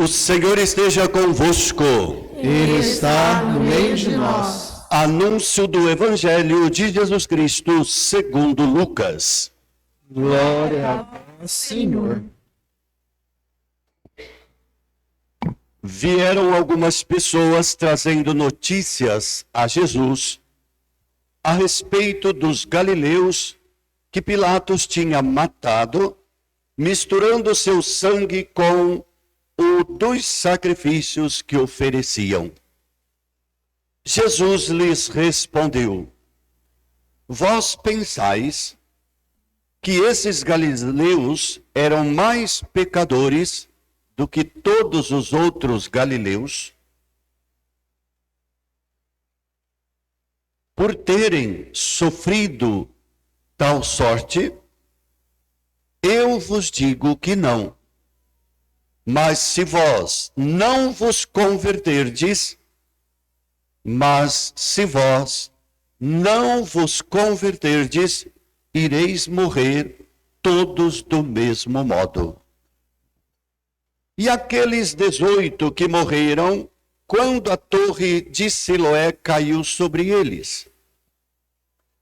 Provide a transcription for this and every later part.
O Senhor esteja convosco. Ele está no meio de nós. Anúncio do Evangelho de Jesus Cristo segundo Lucas. Glória a vós, Senhor. Vieram algumas pessoas trazendo notícias a Jesus a respeito dos galileus que Pilatos tinha matado, misturando seu sangue com o dos sacrifícios que ofereciam. Jesus lhes respondeu: Vós pensais que esses galileus eram mais pecadores do que todos os outros galileus, por terem sofrido tal sorte? Eu vos digo que não. Mas se vós não vos converterdes, ireis morrer todos do mesmo modo. E aqueles 18 que morreram, quando a torre de Siloé caiu sobre eles,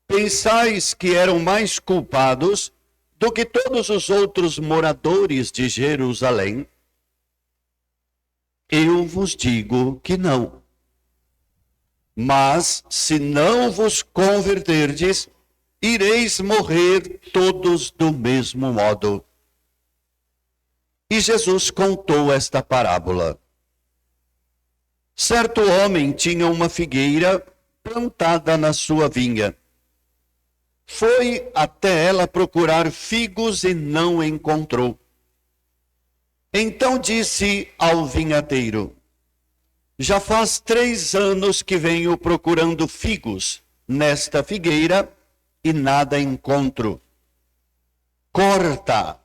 pensais que eram mais culpados do que todos os outros moradores de Jerusalém? Eu vos digo que não. Mas se não vos converterdes, ireis morrer todos do mesmo modo. E Jesus contou esta parábola. Certo homem tinha uma figueira plantada na sua vinha. Foi até ela procurar figos e não encontrou. Então disse ao vinhateiro: Já faz 3 anos que venho procurando figos nesta figueira e nada encontro. Corta!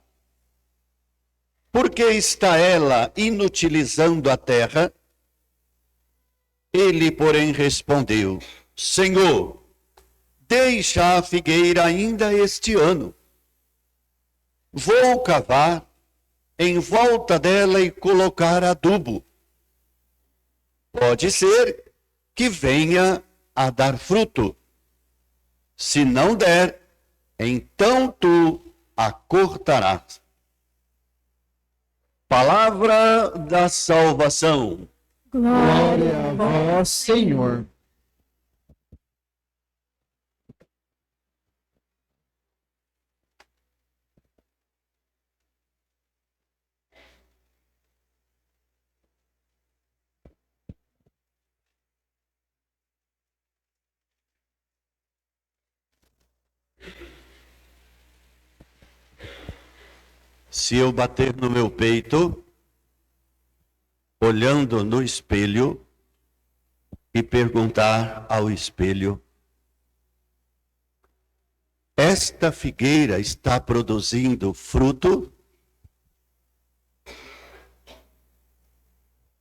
Porque está ela inutilizando a terra? Ele, porém, respondeu: Senhor, deixa a figueira ainda este ano. Vou cavar em volta dela e colocar adubo. Pode ser que venha a dar fruto. Se não der, então tu a cortarás. Palavra da salvação. Glória a vós, Senhor. Se eu bater no meu peito, olhando no espelho, e perguntar ao espelho: esta figueira está produzindo fruto?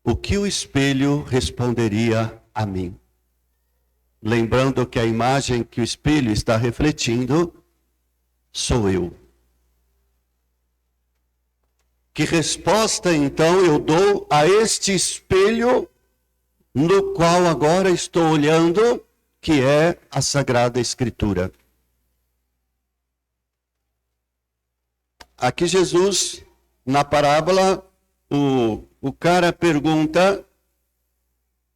O que o espelho responderia a mim? Lembrando que a imagem que o espelho está refletindo sou eu. Que resposta então eu dou a este espelho no qual agora estou olhando, que é a Sagrada Escritura? Aqui Jesus, na parábola, o cara pergunta: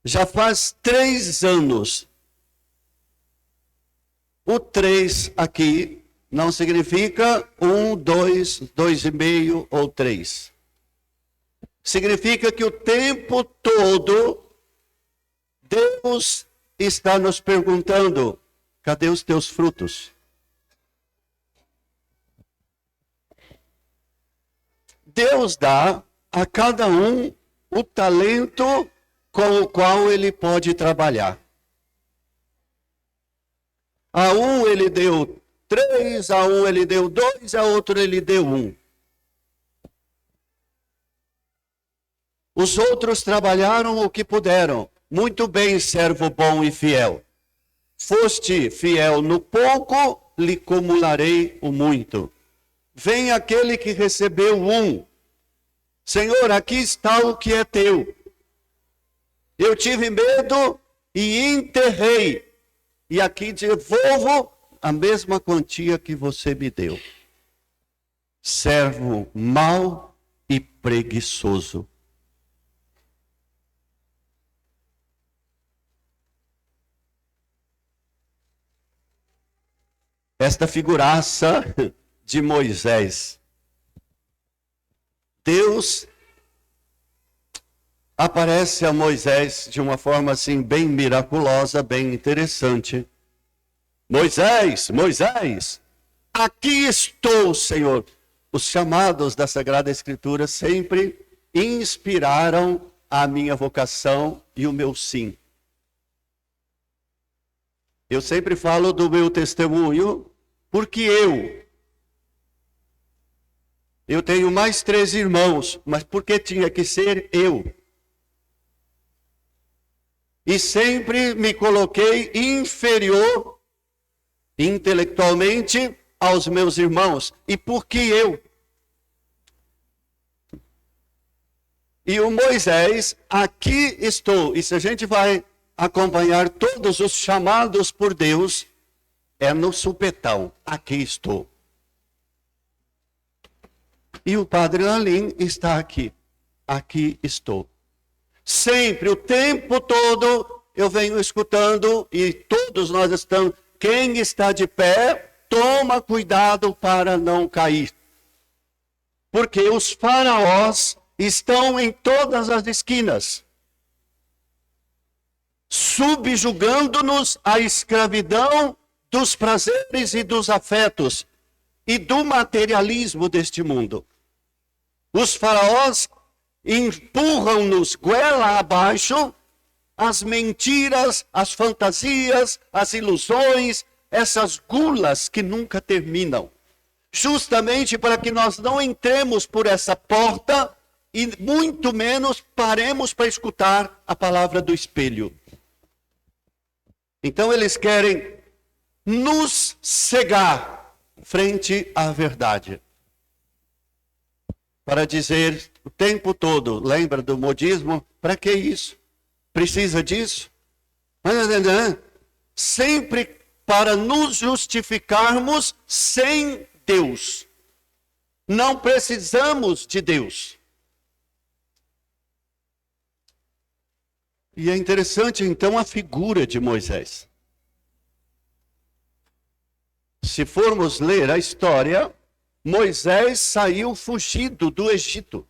já faz 3 anos. O 3 aqui não significa 1, 2, 2,5 ou 3. Significa que o tempo todo Deus está nos perguntando: cadê os teus frutos? Deus dá a cada um o talento com o qual ele pode trabalhar. A um ele deu 3, a um ele deu 2, a outro ele deu 1. Os outros trabalharam o que puderam. Muito bem, servo bom e fiel. Foste fiel no pouco, lhe cumularei o muito. Vem aquele que recebeu 1. Senhor, aqui está o que é teu. Eu tive medo e enterrei. E aqui devolvo a mesma quantia que você me deu. Servo mau e preguiçoso. Esta figuraça de Moisés. Deus aparece a Moisés de uma forma assim bem miraculosa, bem interessante. Moisés, Moisés, aqui estou, Senhor. Os chamados da Sagrada Escritura sempre inspiraram a minha vocação e o meu sim. Eu sempre falo do meu testemunho, porque eu tenho mais 3 irmãos, mas por que tinha que ser eu? E sempre me coloquei inferior intelectualmente aos meus irmãos. E por que eu? E o Moisés, aqui estou. E se a gente vai acompanhar todos os chamados por Deus, é no supetão. Aqui estou. E o Padre Lalim está aqui. Aqui estou. Sempre, o tempo todo, eu venho escutando, e todos nós estamos, quem está de pé, toma cuidado para não cair. Porque os faraós estão em todas as esquinas, subjugando-nos à escravidão dos prazeres e dos afetos e do materialismo deste mundo. Os faraós empurram-nos goela abaixo as mentiras, as fantasias, as ilusões, essas gulas que nunca terminam. Justamente para que nós não entremos por essa porta e muito menos paremos para escutar a palavra do espelho. Então eles querem nos cegar frente à verdade. Para dizer o tempo todo, lembra do modismo? Para que isso? Precisa disso? Sempre para nos justificarmos sem Deus. Não precisamos de Deus. E é interessante então a figura de Moisés. Se formos ler a história, Moisés saiu fugido do Egito.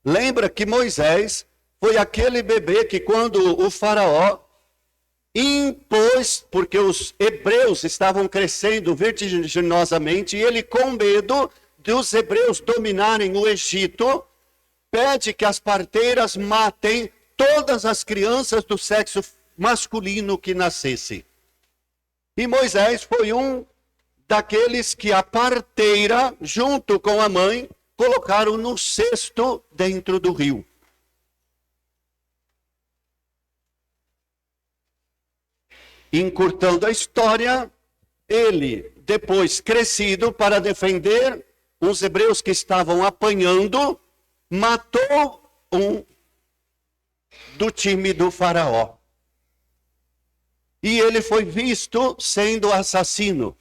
Lembra que Moisés foi aquele bebê que quando o faraó impôs, porque os hebreus estavam crescendo vertiginosamente, e ele com medo dos hebreus dominarem o Egito, pede que as parteiras matem todas as crianças do sexo masculino que nascessem. E Moisés foi um daqueles que a parteira, junto com a mãe, colocaram no cesto dentro do rio. Encurtando a história, ele, depois crescido para defender os hebreus que estavam apanhando, matou um do time do faraó. E ele foi visto sendo assassino.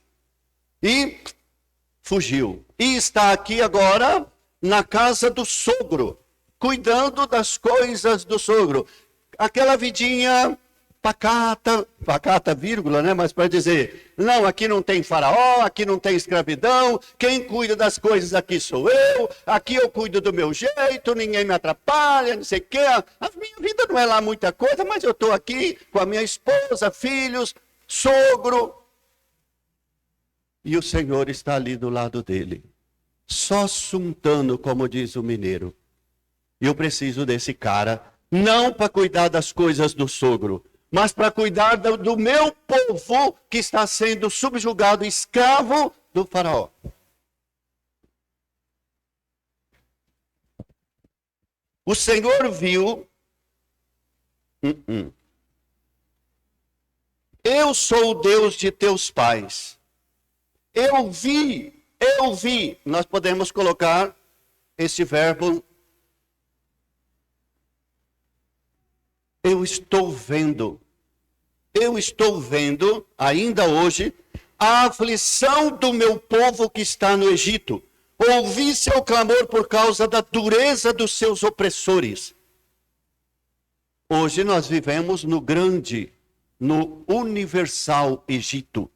E fugiu. E está aqui agora na casa do sogro, cuidando das coisas do sogro. Aquela vidinha pacata, vírgula, né? Mas para dizer, não, aqui não tem faraó, aqui não tem escravidão, quem cuida das coisas aqui sou eu, aqui eu cuido do meu jeito, ninguém me atrapalha, não sei o quê. A minha vida não é lá muita coisa, mas eu estou aqui com a minha esposa, filhos, sogro. E o Senhor está ali do lado dele, só suntando, como diz o mineiro. E eu preciso desse cara, não para cuidar das coisas do sogro, mas para cuidar do meu povo que está sendo subjugado, escravo do faraó. O Senhor viu, eu sou o Deus de teus pais. Eu vi, nós podemos colocar esse verbo eu estou vendo ainda hoje a aflição do meu povo que está no Egito. Ouvi seu clamor por causa da dureza dos seus opressores. Hoje nós vivemos no universal Egito,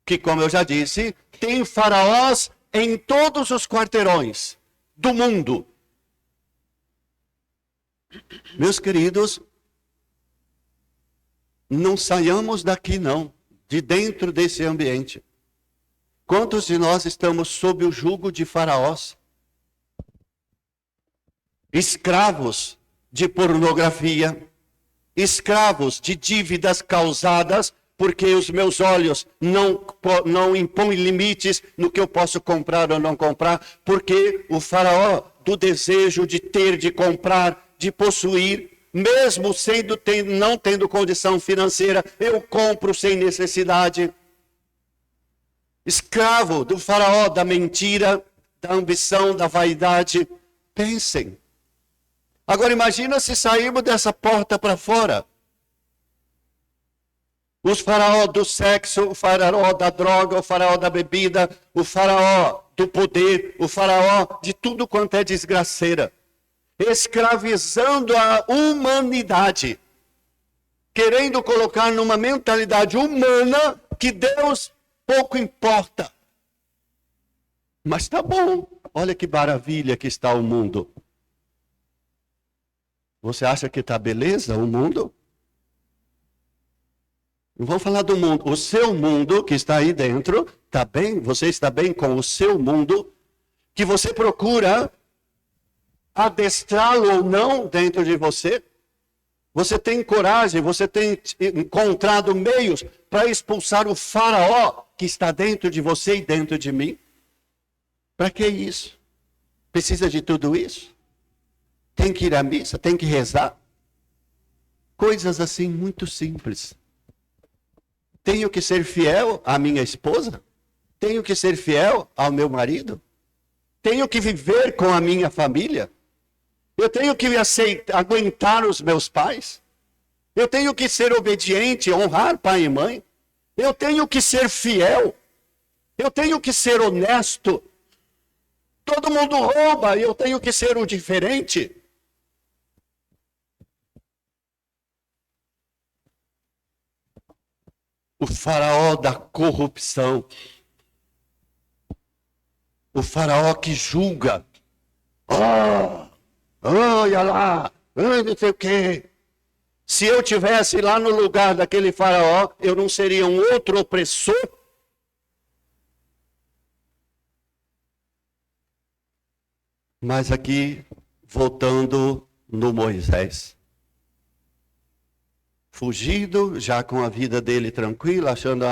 que, como eu já disse, tem faraós em todos os quarteirões do mundo. Meus queridos, não saiamos daqui não, de dentro desse ambiente. Quantos de nós estamos sob o jugo de faraós? Escravos de pornografia, escravos de dívidas causadas porque os meus olhos não impõem limites no que eu posso comprar ou não comprar, porque o faraó do desejo de ter, de comprar, de possuir, mesmo não tendo condição financeira, eu compro sem necessidade. Escravo do faraó da mentira, da ambição, da vaidade. Pensem. Agora imagina se sairmos dessa porta para fora. Os faraó do sexo, o faraó da droga, o faraó da bebida, o faraó do poder, o faraó de tudo quanto é desgraceira. Escravizando a humanidade. Querendo colocar numa mentalidade humana que Deus pouco importa. Mas tá bom. Olha que maravilha que está o mundo. Você acha que está beleza o mundo? Não vamos falar do mundo. O seu mundo que está aí dentro, está bem? Você está bem com o seu mundo? Que você procura adestrá-lo ou não dentro de você? Você tem coragem, você tem encontrado meios para expulsar o faraó que está dentro de você e dentro de mim? Para que isso? Precisa de tudo isso? Tem que ir à missa, tem que rezar. Coisas assim muito simples. Tenho que ser fiel à minha esposa? Tenho que ser fiel ao meu marido? Tenho que viver com a minha família? Eu tenho que aguentar os meus pais? Eu tenho que ser obediente, honrar pai e mãe? Eu tenho que ser fiel? Eu tenho que ser honesto? Todo mundo rouba e eu tenho que ser o diferente? O faraó da corrupção. O faraó que julga. Olha lá, não sei o quê. Se eu tivesse lá no lugar daquele faraó, eu não seria um outro opressor? Mas aqui, voltando no Moisés. Fugido, já com a vida dele tranquila, achando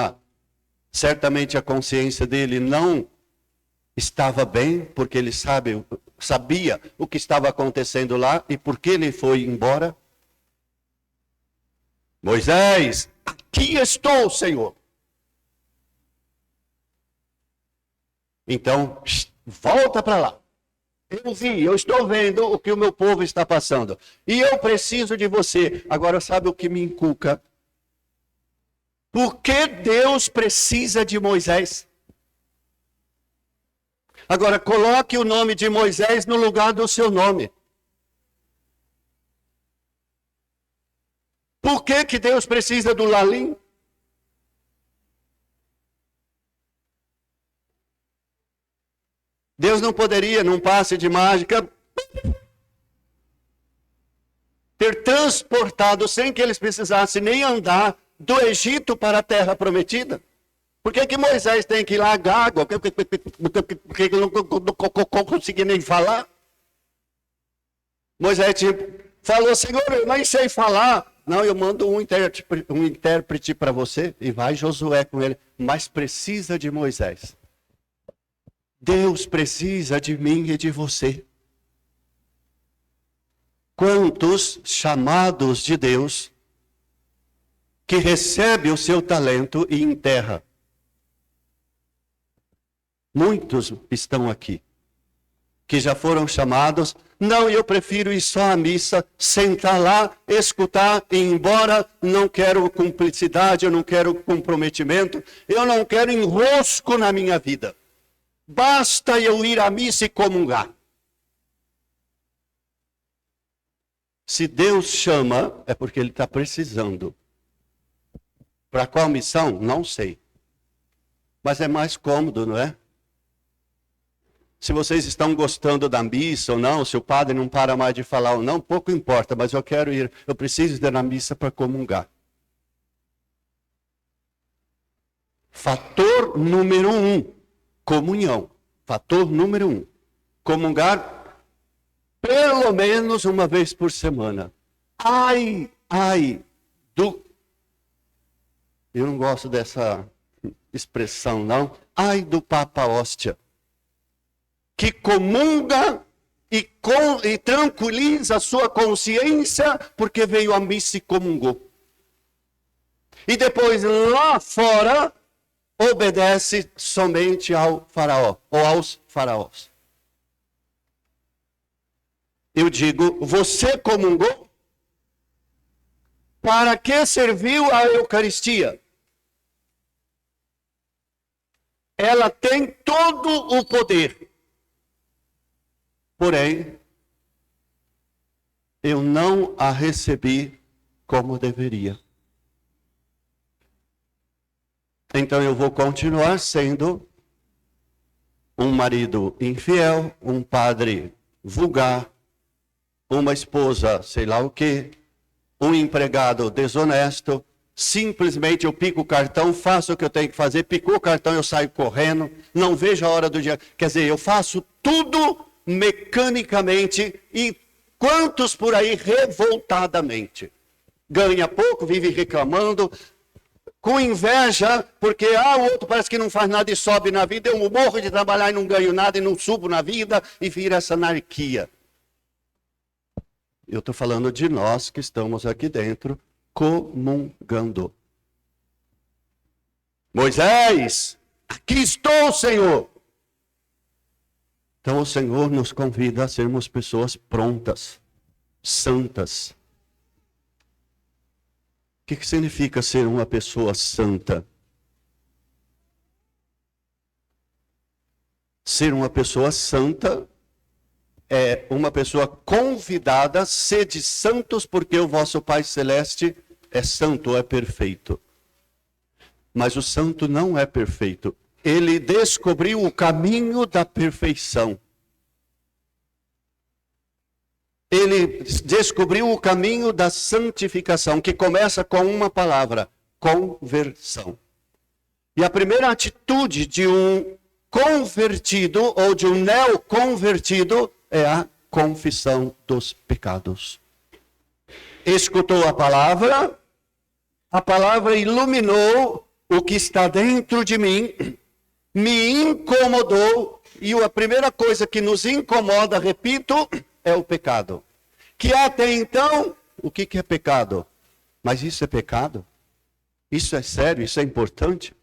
certamente a consciência dele não estava bem, porque ele sabia o que estava acontecendo lá e por que ele foi embora. Moisés, aqui estou, Senhor. Então, volta para lá. Eu estou vendo o que o meu povo está passando. E eu preciso de você. Agora, sabe o que me inculca? Por que Deus precisa de Moisés? Agora, coloque o nome de Moisés no lugar do seu nome. Por que Deus precisa do Lalim? Deus não poderia, num passe de mágica, ter transportado, sem que eles precisassem nem andar, do Egito para a terra prometida? Por que Moisés tem que ir lá gago? Porque ele não conseguia nem falar? Moisés falou, Senhor, eu nem sei falar. Não, eu mando um intérprete para você e vai Josué com ele. Mas precisa de Moisés. Deus precisa de mim e de você. Quantos chamados de Deus que recebe o seu talento e enterra? Muitos estão aqui que já foram chamados. Não, eu prefiro ir só à missa, sentar lá, escutar e ir embora. Não quero cumplicidade, eu não quero comprometimento, eu não quero enrosco na minha vida. Basta eu ir à missa e comungar. Se Deus chama, é porque Ele está precisando. Para qual missão? Não sei. Mas é mais cômodo, não é? Se vocês estão gostando da missa ou não, se o padre não para mais de falar ou não, pouco importa, mas eu quero ir, eu preciso ir na missa para comungar. Fator número 1, comunhão. Fator número 1, comungar pelo menos uma vez por semana. Eu não gosto dessa expressão, não. Ai do Papa Hóstia, que comunga e tranquiliza a sua consciência porque veio à missa e comungou. E depois lá fora obedece somente ao faraó ou aos faraós. Eu digo, você comungou? Para que serviu a Eucaristia? Ela tem todo o poder. Porém, eu não a recebi como deveria. Então eu vou continuar sendo um marido infiel, um padre vulgar, uma esposa sei lá o quê, um empregado desonesto. Simplesmente eu pico o cartão, faço o que eu tenho que fazer, picou o cartão, eu saio correndo, não vejo a hora do dia. Quer dizer, eu faço tudo mecanicamente, e quantos por aí revoltadamente? Ganha pouco, vive reclamando, com inveja, porque o outro parece que não faz nada e sobe na vida, eu morro de trabalhar e não ganho nada e não subo na vida, e vira essa anarquia. Eu estou falando de nós que estamos aqui dentro, comungando. Moisés, aqui estou, Senhor. Então o Senhor nos convida a sermos pessoas prontas, santas. O que significa ser uma pessoa santa? Ser uma pessoa santa é uma pessoa convidada, sede santos, porque o vosso Pai Celeste é santo, é perfeito. Mas o santo não é perfeito. Ele descobriu o caminho da perfeição. Ele descobriu o caminho da santificação, que começa com uma palavra: conversão. E a primeira atitude de um convertido ou de um neoconvertido é a confissão dos pecados. Escutou a palavra iluminou o que está dentro de mim, me incomodou, e a primeira coisa que nos incomoda, repito, é o pecado. Que até então, o que é pecado? Mas isso é pecado? Isso é sério? Isso é importante?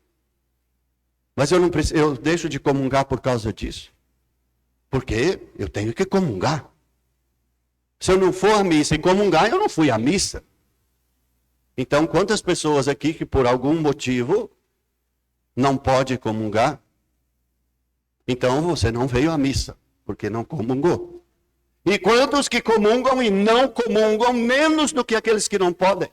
Mas eu deixo de comungar por causa disso. Porque eu tenho que comungar. Se eu não for à missa e comungar, eu não fui à missa. Então, quantas pessoas aqui que por algum motivo não pode comungar? Então você não veio à missa, porque não comungou. E quantos que comungam e não comungam menos do que aqueles que não podem?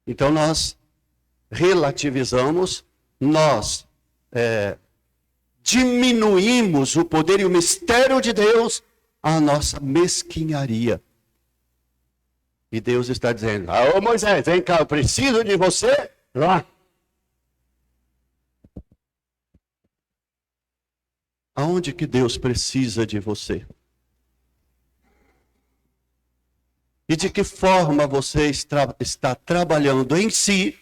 Então nós relativizamos, nós diminuímos o poder e o mistério de Deus à nossa mesquinharia. E Deus está dizendo: ô Moisés, vem cá, eu preciso de você lá. Aonde que Deus precisa de você? E de que forma você está trabalhando em si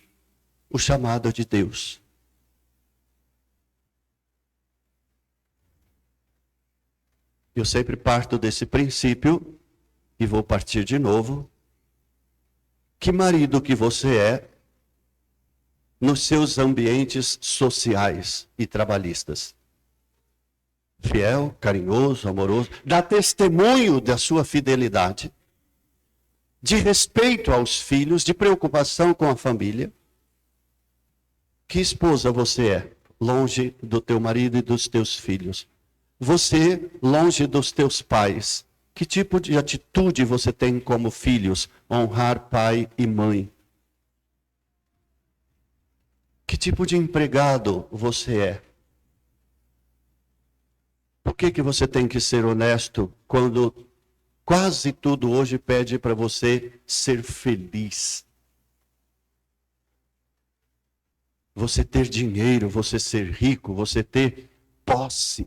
o chamado de Deus? Eu sempre parto desse princípio, e vou partir de novo. Que marido que você é nos seus ambientes sociais e trabalhistas? fiel, carinhoso, amoroso, dá testemunho da sua fidelidade, de respeito aos filhos, de preocupação com a família. Que esposa você é, longe do teu marido e dos teus filhos? Você, longe dos teus pais, que tipo de atitude você tem como filhos? Honrar pai e mãe. Que tipo de empregado você é? Por que você tem que ser honesto quando quase tudo hoje pede para você ser feliz? Você ter dinheiro, você ser rico, você ter posse.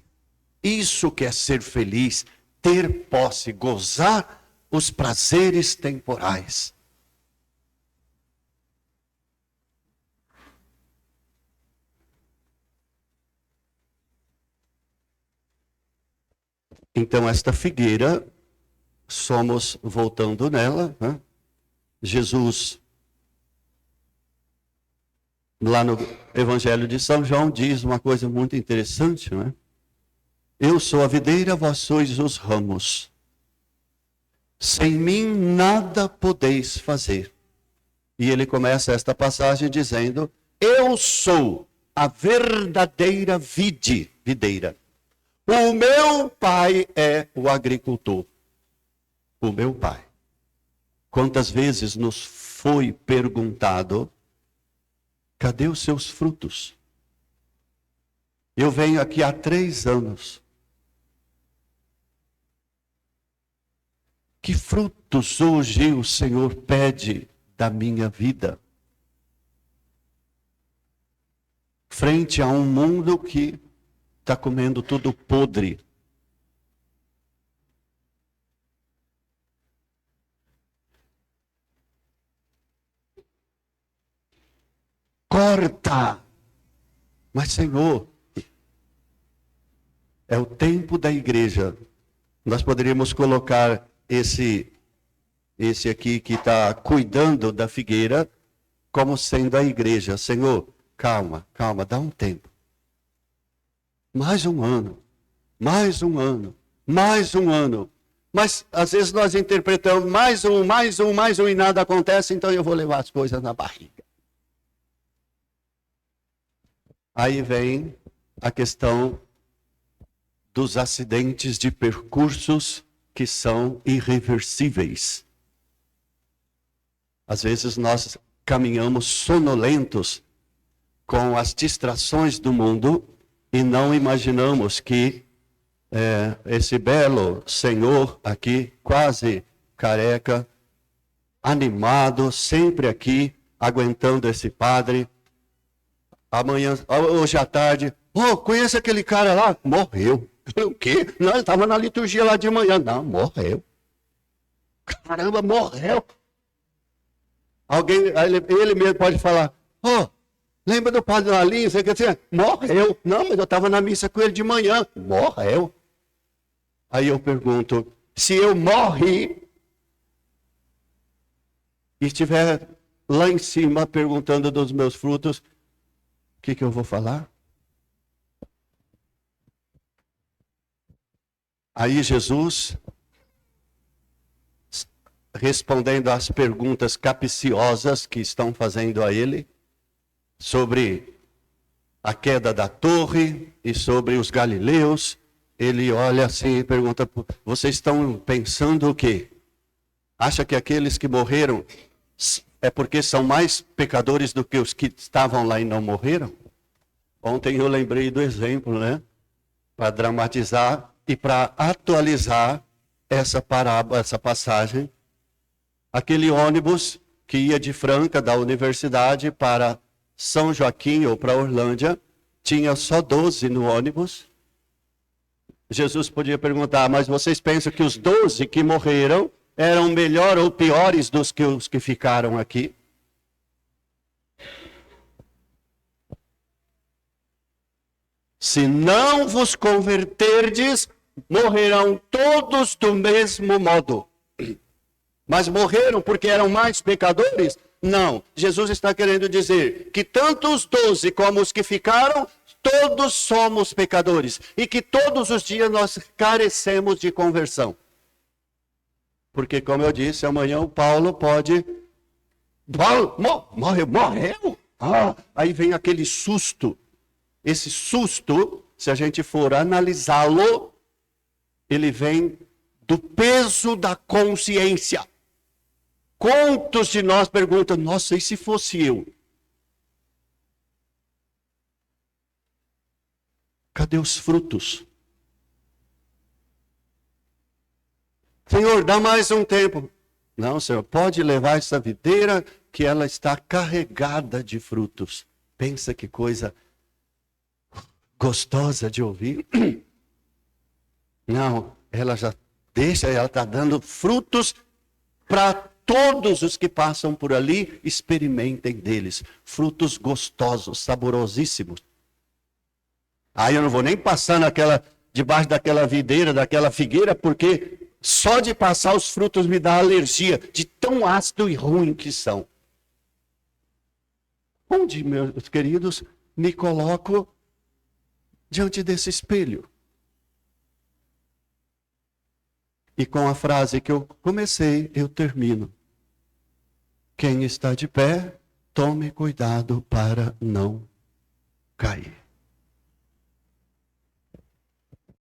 Isso que é ser feliz, ter posse, gozar os prazeres temporais. Então, esta figueira, somos voltando nela, né? Jesus, lá no Evangelho de São João, diz uma coisa muito interessante, né? Eu sou a videira, vós sois os ramos. Sem mim nada podeis fazer. E ele começa esta passagem dizendo: eu sou a verdadeira videira. O meu pai é o agricultor. O meu pai. Quantas vezes nos foi perguntado: cadê os seus frutos? Eu venho aqui há 3 anos. Que frutos hoje o Senhor pede da minha vida? Frente a um mundo que está comendo tudo podre. Corta! Mas, Senhor, é o tempo da igreja. Nós poderíamos colocar esse aqui que está cuidando da figueira como sendo a igreja. Senhor, calma, dá um tempo. Mais um ano, mais um ano, mais um ano. Mas às vezes nós interpretamos mais um e nada acontece, então eu vou levar as coisas na barriga. Aí vem a questão dos acidentes de percursos que são irreversíveis. Às vezes nós caminhamos sonolentos com as distrações do mundo e não imaginamos que esse belo senhor aqui, quase careca, animado, sempre aqui, aguentando esse padre. Amanhã, hoje à tarde, conhece aquele cara lá? Morreu. O quê? Não, ele estava na liturgia lá de manhã. Não, morreu. Caramba, morreu. Ele mesmo pode falar: lembra do padre Lalinho? Você quer dizer, morreu. Não, mas eu estava na missa com ele de manhã. Morreu. Aí eu pergunto: se eu morri e estiver lá em cima perguntando dos meus frutos, o que eu vou falar? Aí Jesus, respondendo às perguntas capciosas que estão fazendo a ele, sobre a queda da torre e sobre os galileus, ele olha assim e pergunta: vocês estão pensando o quê? Acha que aqueles que morreram é porque são mais pecadores do que os que estavam lá e não morreram? Ontem eu lembrei do exemplo, né? Para dramatizar e para atualizar essa parábola, essa passagem. Aquele ônibus que ia de Franca, da universidade, para São Joaquim ou para Orlândia, tinha só 12 no ônibus. Jesus podia perguntar: mas vocês pensam que os 12 que morreram eram melhor ou piores dos que os que ficaram aqui? Se não vos converterdes, morrerão todos do mesmo modo. Mas morreram porque eram mais pecadores? Não. Jesus está querendo dizer que tanto os 12 como os que ficaram todos somos pecadores e que todos os dias nós carecemos de conversão. Porque, como eu disse, amanhã o Paulo pode... Morreu? Aí vem aquele susto. Esse susto, se a gente for analisá-lo, ele vem do peso da consciência. Quantos de nós perguntam, nossa, e se fosse eu? Cadê os frutos? Senhor, dá mais um tempo. Não, Senhor, pode levar essa videira que ela está carregada de frutos. Pensa que coisa gostosa de ouvir. Não, ela já deixa, ela está dando frutos para todos os que passam por ali, experimentem deles. Frutos gostosos, saborosíssimos. Aí eu não vou nem passar debaixo daquela videira, daquela figueira, porque só de passar os frutos me dá alergia, de tão ácido e ruim que são. Onde, meus queridos, me coloco diante desse espelho? E com a frase que eu comecei, eu termino. Quem está de pé, tome cuidado para não cair.